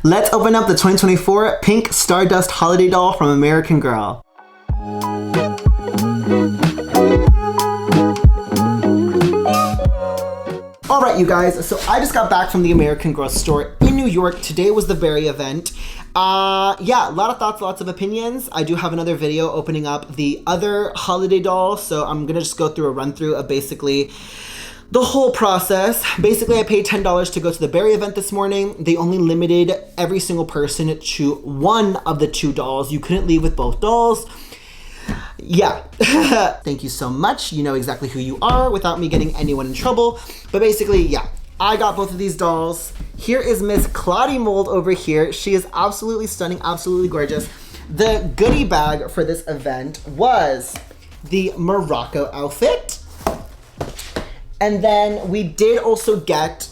Let's open up the 2024 pink Stardust holiday doll from American Girl. Alright you guys, so I just got back from the American Girl store in New York. Today was the very event. Yeah, a lot of thoughts, lots of opinions. I do have another video opening up the other holiday doll, so I'm gonna just go through a run through of basically the whole process. Basically, I paid $10 to go to the Berry event this morning. They only limited every single person to one of the two dolls. You couldn't leave with both dolls. Yeah, thank you so much. You know exactly who you are without me getting anyone in trouble. But basically, yeah, I got both of these dolls. Here is Miss Claudie mold over here. She is absolutely stunning, absolutely gorgeous. The goodie bag for this event was the Morocco outfit. And then we did also get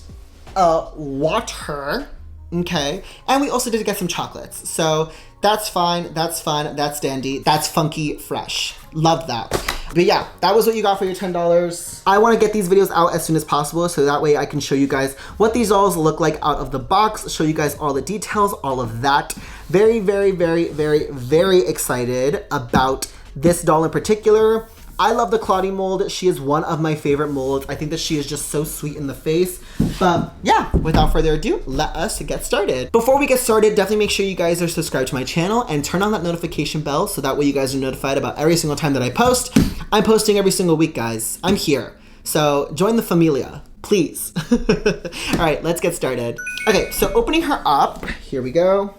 water, okay? And we also did get some chocolates. So that's fine, that's fun, that's dandy, that's funky fresh. Love that. But yeah, that was what you got for your $10. I wanna get these videos out as soon as possible so that way I can show you guys what these dolls look like out of the box, show you guys all the details, all of that. Very, very, very, very, very excited about this doll in particular. I love the Claudie mold. She is one of my favorite molds. I think that she is just so sweet in the face. But yeah, without further ado, let us get started. Before we get started, definitely make sure you guys are subscribed to my channel and turn on that notification bell so that way you guys are notified about every single time that I post. I'm posting every single week, guys. I'm here. So join the familia, please. All right, let's get started. Okay, so opening her up, here we go.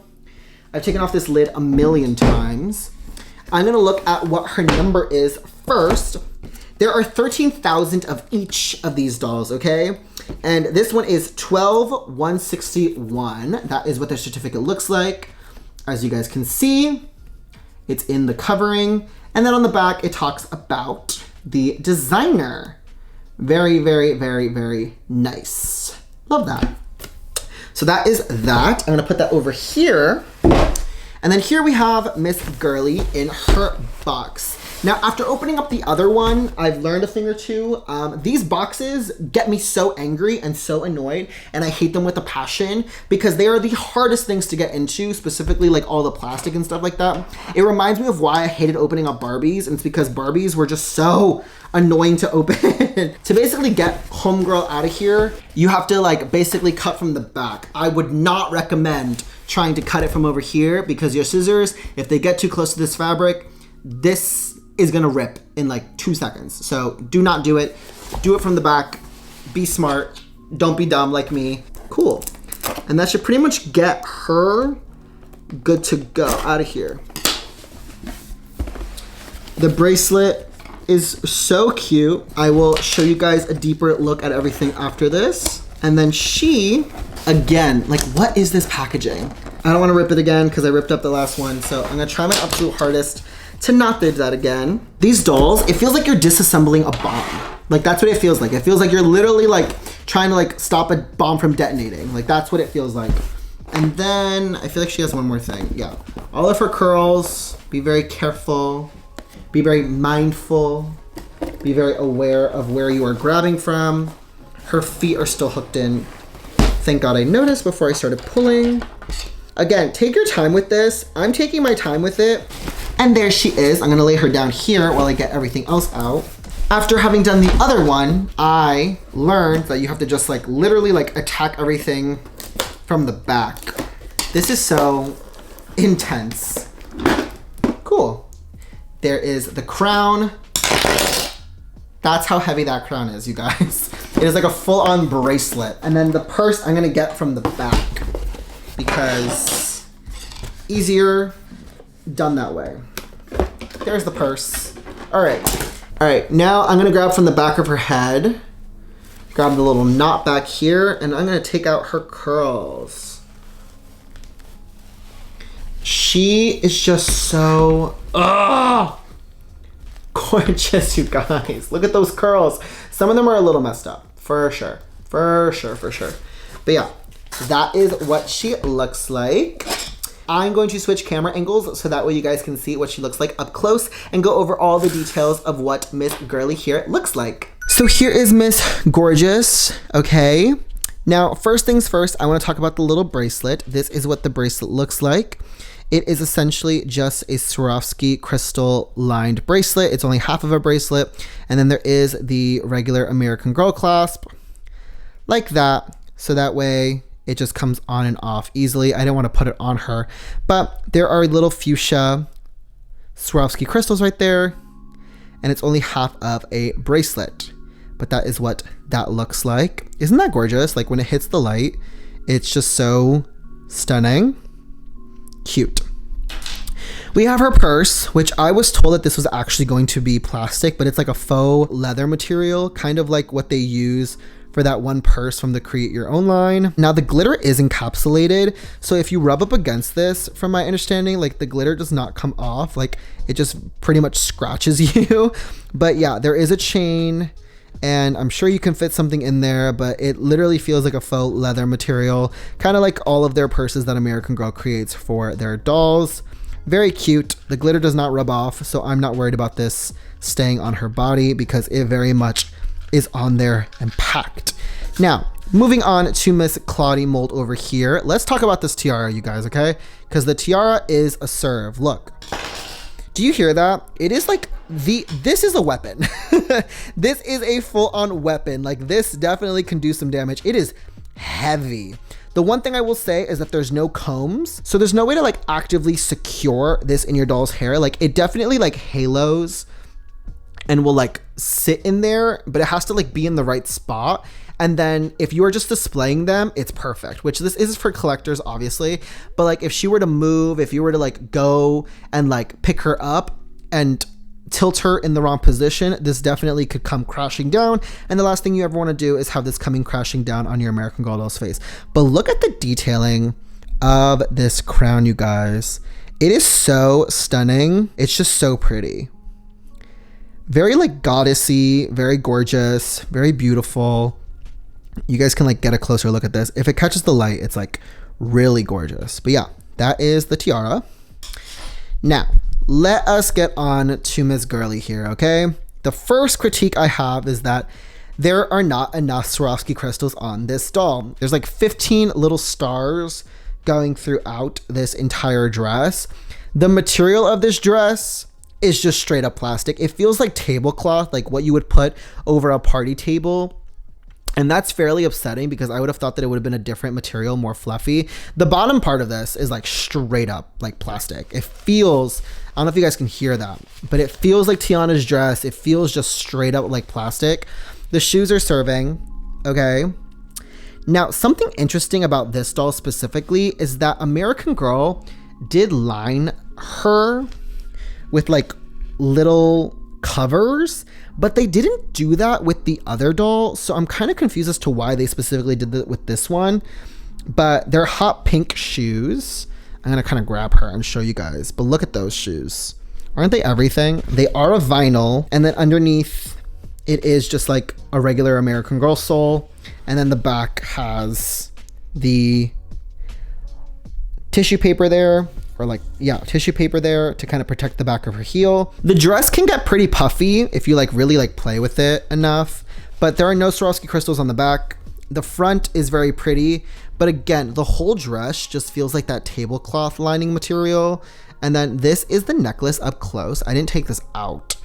I've taken off this lid a million times. I'm gonna look at what her number is first. There are 13,000 of each of these dolls, okay? And this one is 12,161. That is what their certificate looks like. As you guys can see, it's in the covering. And then on the back, it talks about the designer. Very, very, very, very nice. Love that. So that is that. I'm gonna put that over here. And then here we have Miss Girly in her box. Now, after opening up the other one, I've learned a thing or two. These boxes get me so angry and so annoyed, and I hate them with a passion because they are the hardest things to get into, specifically like all the plastic and stuff like that. It reminds me of why I hated opening up Barbies, and it's because Barbies were just so annoying to open. To basically get Homegirl out of here, you have to like basically cut from the back. I would not recommend trying to cut it from over here because your scissors, if they get too close to this fabric, this is gonna rip in like 2 seconds. So do not do it. Do it from the back. Be smart. Don't be dumb like me. Cool. And that should pretty much get her good to go out of here. The bracelet is so cute. I will show you guys a deeper look at everything after this. And then she, again, like what is this packaging? I don't wanna rip it again because I ripped up the last one. So I'm gonna try my absolute hardest to not do that again. These dolls, it feels like you're disassembling a bomb. Like that's what it feels like. It feels like you're literally like trying to like stop a bomb from detonating. Like that's what it feels like. And then I feel like she has one more thing. Yeah, all of her curls, be very careful, be very mindful, be very aware of where you are grabbing from. Her feet are still hooked in. Thank God I noticed before I started pulling. Again, take your time with this. I'm taking my time with it. And there she is. I'm gonna lay her down here while I get everything else out. After having done the other one, I learned that you have to just like literally like attack everything from the back. This is so intense. Cool. There is the crown. That's how heavy that crown is, you guys. It is like a full-on bracelet. And then the purse I'm gonna get from the back because easier done that way. There's the purse. All right, now I'm gonna grab from the back of her head, grab the little knot back here, and I'm gonna take out her curls. She is just so, gorgeous, you guys. Look at those curls. Some of them are a little messed up, for sure. But yeah, that is what she looks like. I'm going to switch camera angles so that way you guys can see what she looks like up close and go over all the details of what Miss Girly here looks like. So here is Miss Gorgeous, okay? Now, first things first, I want to talk about the little bracelet. This is what the bracelet looks like. It is essentially just a Swarovski crystal lined bracelet. It's only half of a bracelet. And then there is the regular American Girl clasp like that. So that way it just comes on and off easily. I didn't want to put it on her, but there are little fuchsia Swarovski crystals right there. And it's only half of a bracelet. But that is what that looks like. Isn't that gorgeous? Like when it hits the light, it's just so stunning. Cute. We have her purse, which I was told that this was actually going to be plastic, but it's like a faux leather material, kind of like what they use for that one purse from the Create Your Own line. Now the glitter is encapsulated, so if you rub up against this, from my understanding, like the glitter does not come off, like it just pretty much scratches you. But yeah, there is a chain, and I'm sure you can fit something in there, but it literally feels like a faux leather material, kind of like all of their purses that American Girl creates for their dolls. Very cute. The glitter does not rub off, so I'm not worried about this staying on her body because it very much is on there and packed. Now, moving on to Miss Claudie mold over here. Let's talk about this tiara, you guys, okay? Because the tiara is a serve. Look. Do you hear that? It is like this is a weapon. This is a full-on weapon. Like this definitely can do some damage. It is heavy. The one thing I will say is that there's no combs, so there's no way to like actively secure this in your doll's hair. Like it definitely like halos and will like sit in there, but it has to like be in the right spot. And then if you are just displaying them, it's perfect, which this is for collectors, obviously. But like if she were to move, if you were to like go and like pick her up and tilt her in the wrong position, this definitely could come crashing down. And the last thing you ever want to do is have this coming crashing down on your American Girl doll's face. But look at the detailing of this crown, you guys. It is so stunning. It's just so pretty. Very like goddessy, very gorgeous, very beautiful. You guys can like get a closer look at this. If it catches the light, it's like really gorgeous. But yeah, that is the tiara. Now, let us get on to Miss Girly here, okay? The first critique I have is that there are not enough Swarovski crystals on this doll. There's like 15 little stars going throughout this entire dress. The material of this dress is just straight up plastic. It feels like tablecloth, like what you would put over a party table. And that's fairly upsetting because I would have thought that it would have been a different material, more fluffy. The bottom part of this is like straight up like plastic. It feels, I don't know if you guys can hear that, but it feels like Tiana's dress. It feels just straight up like plastic. The shoes are serving, okay? Now, something interesting about this doll specifically is that American Girl did line her with like little covers, but they didn't do that with the other doll. So I'm kind of confused as to why they specifically did that with this one. But they're hot pink shoes. I'm gonna kind of grab her and show you guys, but look at those shoes. Aren't they everything? They are a vinyl, and then underneath it is just like a regular American Girl sole, and then the back has the tissue paper there, or like, yeah, tissue paper there to kind of protect the back of her heel. The dress can get pretty puffy if you like really like play with it enough, but there are no Swarovski crystals on the back. The front is very pretty, but again, the whole dress just feels like that tablecloth lining material. And then this is the necklace up close. I didn't take this out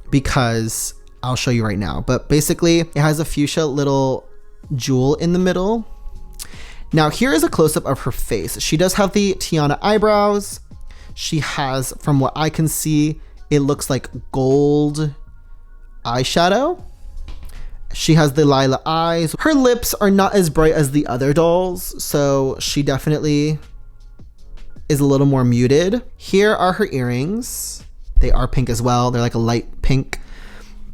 because I'll show you right now, but basically it has a fuchsia little jewel in the middle. Now here is a close-up of her face. She does have the Tiana eyebrows. She has, from what I can see, it looks like gold eyeshadow. She has the Lila eyes. Her lips are not as bright as the other dolls, so she definitely is a little more muted. Here are her earrings. They are pink as well. They're like a light pink.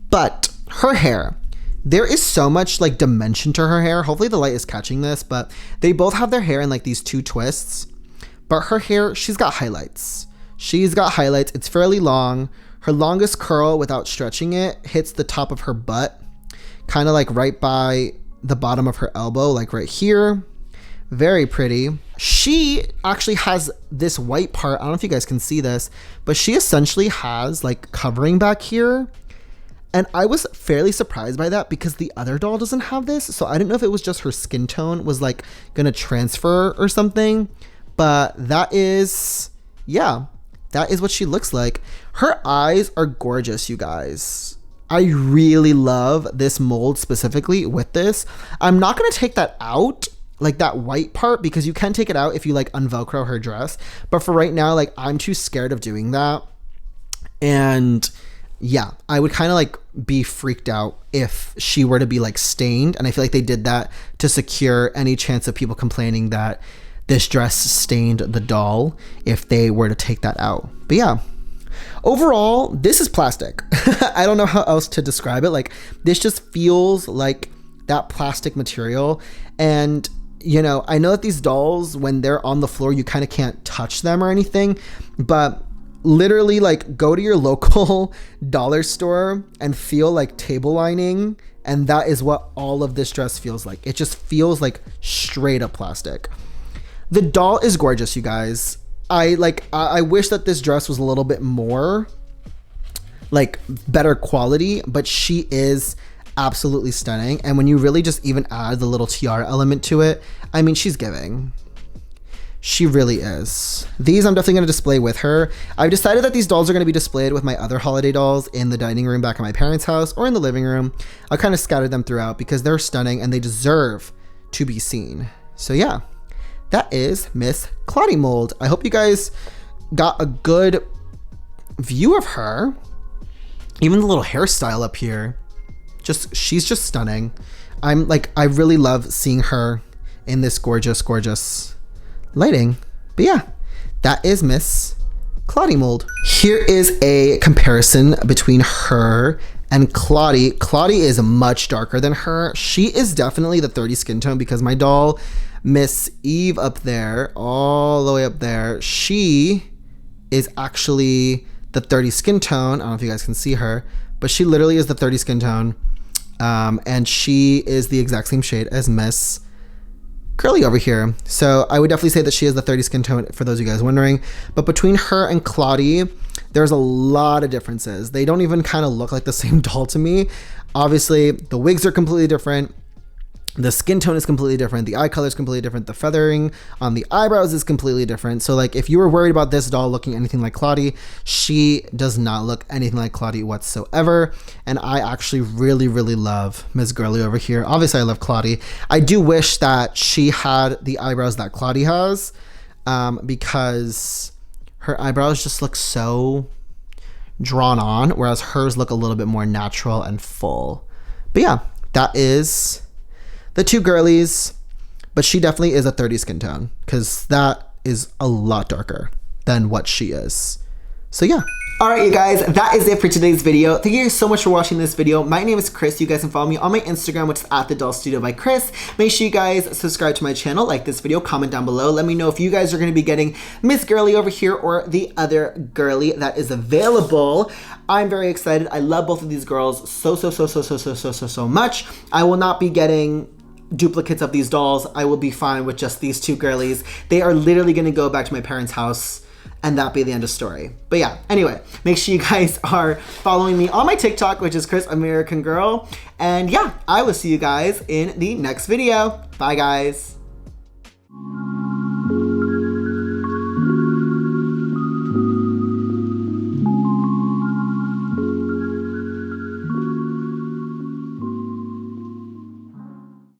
But her hair, there is so much like dimension to her hair. Hopefully the light is catching this, but they both have their hair in like these two twists. But her hair, she's got highlights. She's got highlights. It's fairly long. Her longest curl without stretching it hits the top of her butt, kind of like right by the bottom of her elbow, like right here. Very pretty. She actually has this white part. I don't know if you guys can see this, but she essentially has like covering back here. And I was fairly surprised by that because the other doll doesn't have this. So I didn't know if it was just her skin tone was like gonna transfer or something. But that is, yeah, that is what she looks like. Her eyes are gorgeous, you guys. I really love this mold specifically with this. I'm not gonna take that out, like that white part, because you can take it out if you like unvelcro her dress. But for right now, like I'm too scared of doing that. And yeah, I would kind of like be freaked out if she were to be like stained. And I feel like they did that to secure any chance of people complaining that this dress stained the doll if they were to take that out. But yeah, overall, this is plastic. I don't know how else to describe it. Like this just feels like that plastic material. And you know, I know that these dolls, when they're on the floor, you kind of can't touch them or anything, but literally like go to your local dollar store and feel like table lining, and that is what all of this dress feels like. It just feels like straight up plastic. The doll is gorgeous, you guys. I wish that this dress was a little bit more like better quality, but she is absolutely stunning. And when you really just even add the little tiara element to it, I mean, she's giving. She really is. These I'm definitely going to display with her. I've decided that these dolls are going to be displayed with my other holiday dolls in the dining room back at my parents' house or in the living room. I kind of scattered them throughout because they're stunning and they deserve to be seen. So yeah, that is Miss Claudie mold. I hope you guys got a good view of her. Even the little hairstyle up here, she's just stunning. I really love seeing her in this gorgeous, gorgeous lighting. But yeah, that is Miss Claudie mold. Here is a comparison between her and Claudie. Claudie is much darker than her. She is definitely the 30 skin tone because my doll, Miss Eve up there, all the way up there, she is actually the 30 skin tone. I don't know if you guys can see her, but she literally is the 30 skin tone. And she is the exact same shade as Miss Curly over here. So I would definitely say that she is the 30 skin tone for those of you guys wondering. But between her and Claudie, there's a lot of differences. They don't even kind of look like the same doll to me. Obviously, the wigs are completely different. The skin tone is completely different. The eye color is completely different. The feathering on the eyebrows is completely different. So like if you were worried about this doll looking anything like Claudie, she does not look anything like Claudie whatsoever. And I actually really, really love Miss Girly over here. Obviously I love Claudie. I do wish that she had the eyebrows that Claudie has, because her eyebrows just look so drawn on, whereas hers look a little bit more natural and full. But yeah, that is the two girlies, but she definitely is a 30 skin tone because that is a lot darker than what she is. So yeah. All right, you guys, that is it for today's video. Thank you guys so much for watching this video. My name is Chris. You guys can follow me on my Instagram, which is @thedollstudio by Chris. Make sure you guys subscribe to my channel, like this video, comment down below. Let me know if you guys are going to be getting Miss Girly over here or the other girly that is available. I'm very excited. I love both of these girls so much. I will not be getting duplicates of these dolls. I will be fine with just these two girlies. They are literally going to go back to my parents' house and that be the end of story. But yeah, anyway, make sure you guys are following me on my TikTok, which is Chris American Girl. And yeah, I will see you guys in the next video. Bye guys.